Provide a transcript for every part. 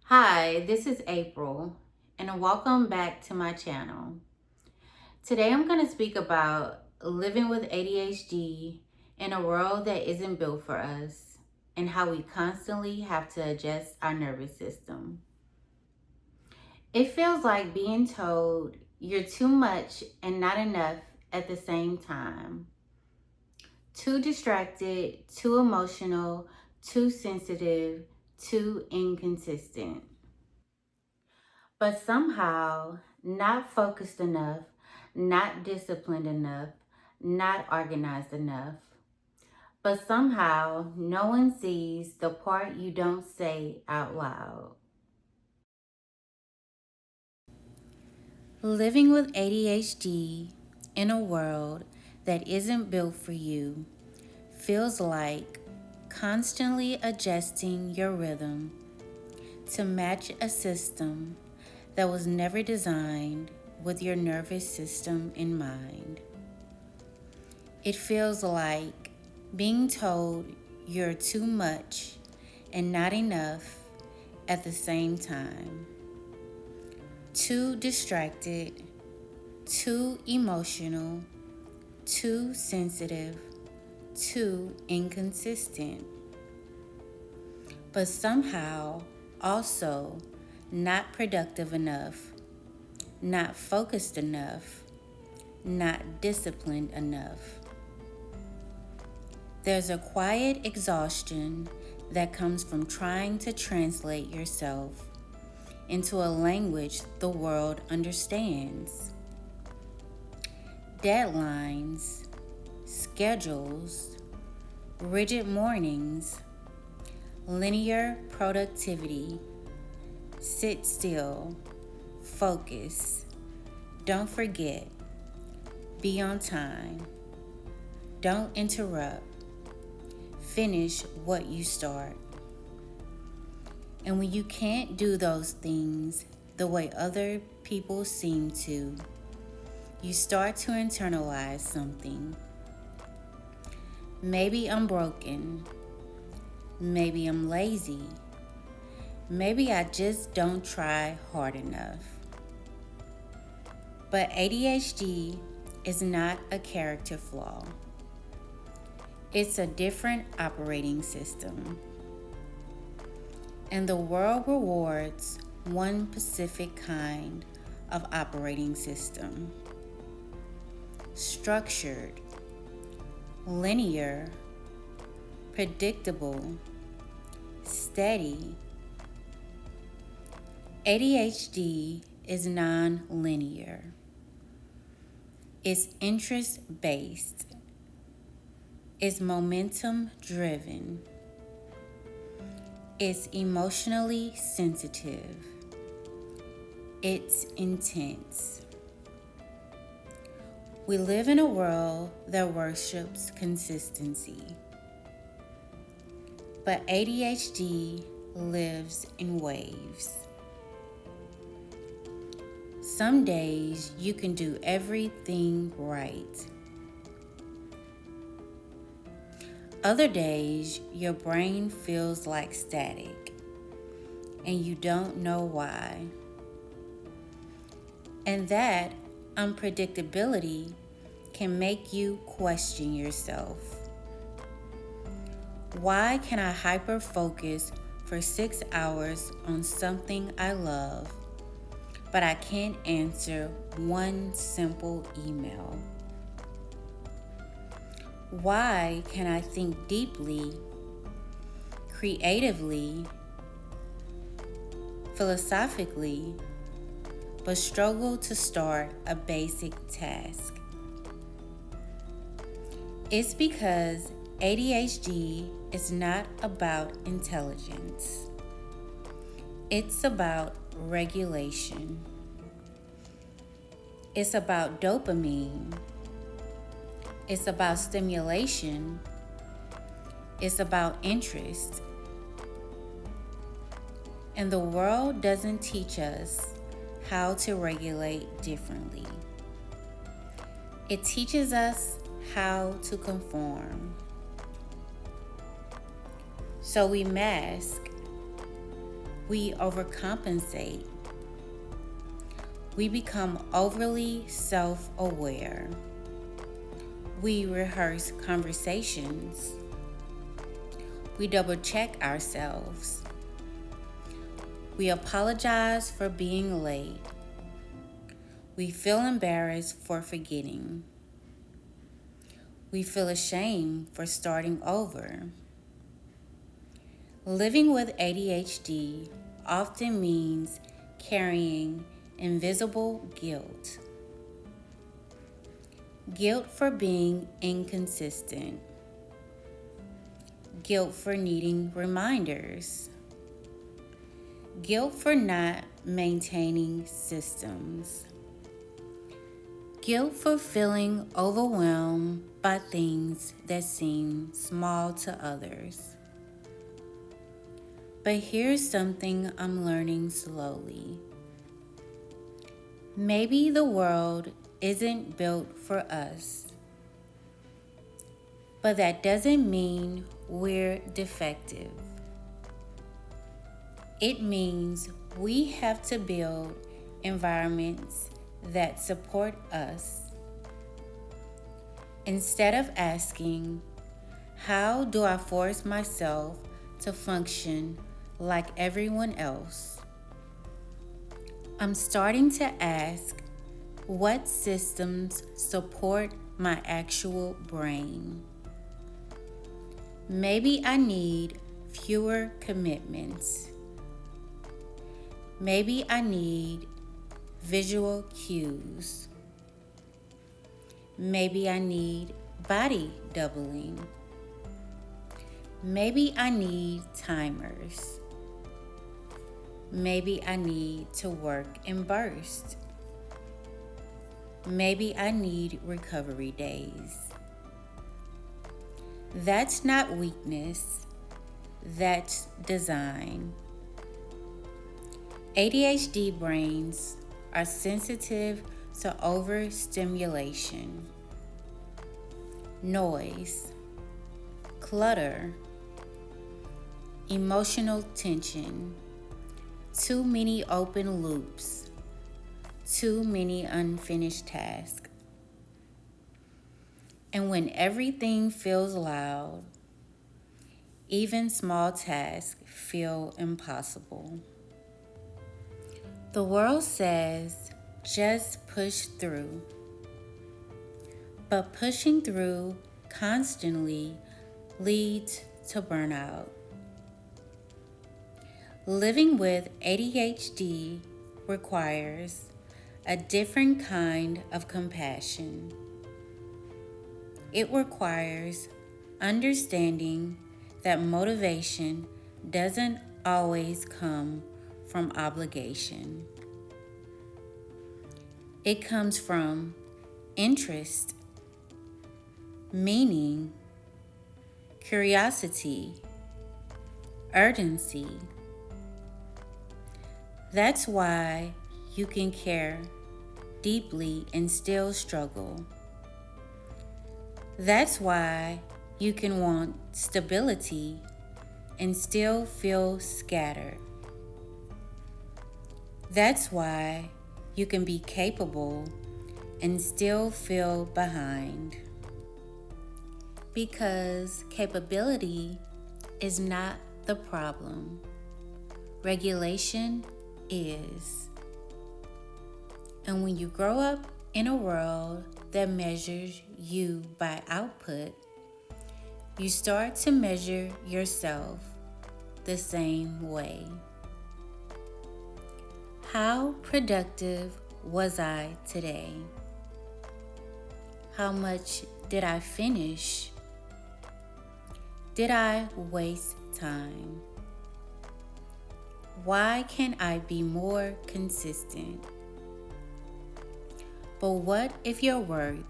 Hi, this is April, and welcome back to my channel. Today I'm going to speak about living with ADHD in a world that isn't built for us and how we constantly have to adjust our nervous system. It feels like being told you're too much and not enough at the same time. Too distracted, too emotional, too sensitive, too inconsistent. But somehow, not focused enough, not disciplined enough, not organized enough. But somehow, no one sees the part you don't say out loud. Living with ADHD in a world that isn't built for you feels like constantly adjusting your rhythm to match a system that was never designed with your nervous system in mind. It feels like being told you're too much and not enough at the same time. Too distracted, too emotional, too sensitive, too inconsistent. But somehow also not productive enough, not focused enough, not disciplined enough. There's a quiet exhaustion that comes from trying to translate yourself into a language the world understands. Deadlines, schedules, rigid mornings, linear productivity, sit still, focus, don't forget, be on time, don't interrupt, finish what you start. And when you can't do those things the way other people seem to, you start to internalize something. Maybe I'm broken. Maybe I'm lazy. Maybe I just don't try hard enough. But ADHD is not a character flaw. It's a different operating system. And the world rewards one specific kind of operating system: structured, linear, predictable, steady. ADHD is non-linear. It's interest-based. It's momentum-driven. It's emotionally sensitive. It's intense. We live in a world that worships consistency. But ADHD lives in waves. Some days you can do everything right. Other days, your brain feels like static, and you don't know why. And that unpredictability can make you question yourself. Why can I hyper-focus for 6 hours on something I love, but I can't answer one simple email? Why can I think deeply, creatively, philosophically, but struggle to start a basic task? It's because ADHD is not about intelligence. It's about regulation. It's about dopamine. It's about stimulation. It's about interest. And the world doesn't teach us how to regulate differently. It teaches us how to conform. So we mask, We overcompensate. We become overly self-aware. We rehearse conversations. We double-check ourselves. We apologize for being late. We feel embarrassed for forgetting. We feel ashamed for starting over. Living with ADHD often means carrying invisible guilt. Guilt for being inconsistent. Guilt for needing reminders. Guilt for not maintaining systems. Guilt for feeling overwhelmed by things that seem small to others. But here's something I'm learning slowly. Maybe the world isn't built for us, but that doesn't mean we're defective. It means we have to build environments that support us. Instead of asking, how do I force myself to function like everyone else? I'm starting to ask, what systems support my actual brain? Maybe I need fewer commitments. Maybe I need visual cues. Maybe I need body doubling. Maybe I need timers. Maybe I need to work in bursts. Maybe I need recovery days. That's not weakness, that's design. ADHD brains are sensitive to overstimulation, noise, clutter, emotional tension, too many open loops, too many unfinished tasks. And when everything feels loud, even small tasks feel impossible. The world says, just push through. But pushing through constantly leads to burnout. Living with ADHD requires a different kind of compassion. It requires understanding that motivation doesn't always come from obligation. It comes from interest, meaning, curiosity, urgency. That's why you can care deeply and still struggle. That's why you can want stability and still feel scattered. That's why you can be capable and still feel behind. Because capability is not the problem. Regulation is. And when you grow up in a world that measures you by output, you start to measure yourself the same way. How productive was I today? How much did I finish? Did I waste time? Why can't I be more consistent? But what if your worth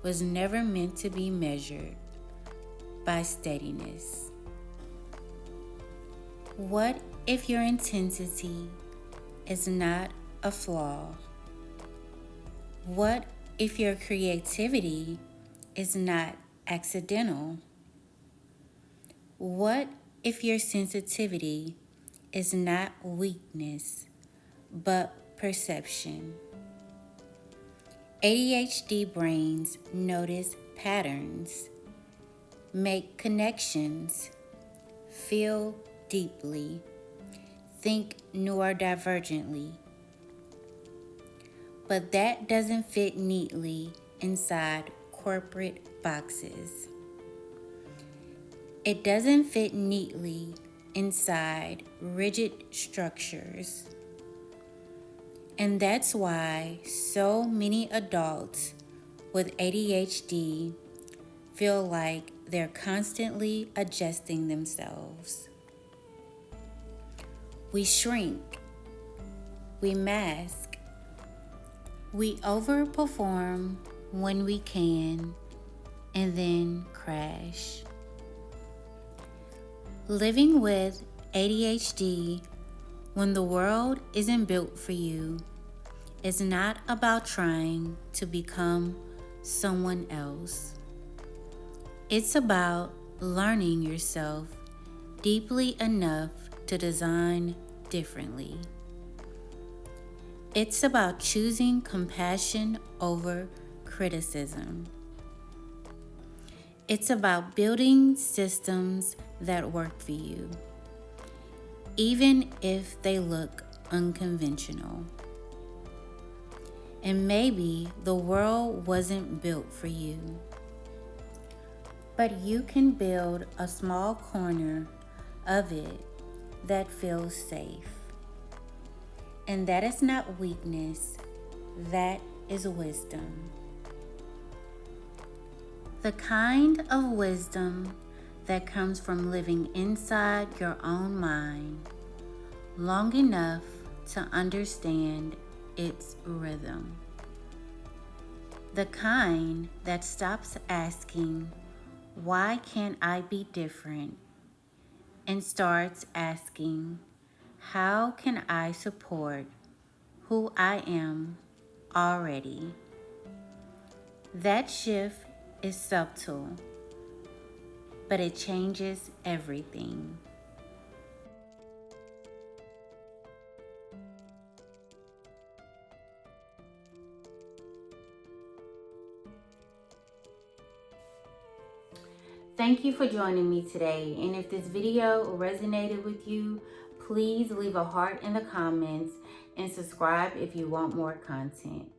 was never meant to be measured by steadiness? What if your intensity is not a flaw? What if your creativity is not accidental? What if your sensitivity is not weakness, but perception. ADHD brains notice patterns, make connections, feel deeply, think neurodivergently. But that doesn't fit neatly inside corporate boxes. It doesn't fit neatly inside rigid structures. And that's why so many adults with ADHD feel like they're constantly adjusting themselves. We shrink, we mask, we overperform when we can, and then crash. Living with ADHD when the world isn't built for you is not about trying to become someone else. It's about learning yourself deeply enough to design differently. It's about choosing compassion over criticism. It's about building systems that work for you, even if they look unconventional. And maybe the world wasn't built for you, but you can build a small corner of it that feels safe. And that is not weakness, that is wisdom. The kind of wisdom that comes from living inside your own mind long enough to understand its rhythm. The kind that stops asking, why can't I be different? And starts asking, how can I support who I am already? That shift is subtle, but it changes everything. Thank you for joining me today. And if this video resonated with you, please leave a heart in the comments and subscribe if you want more content.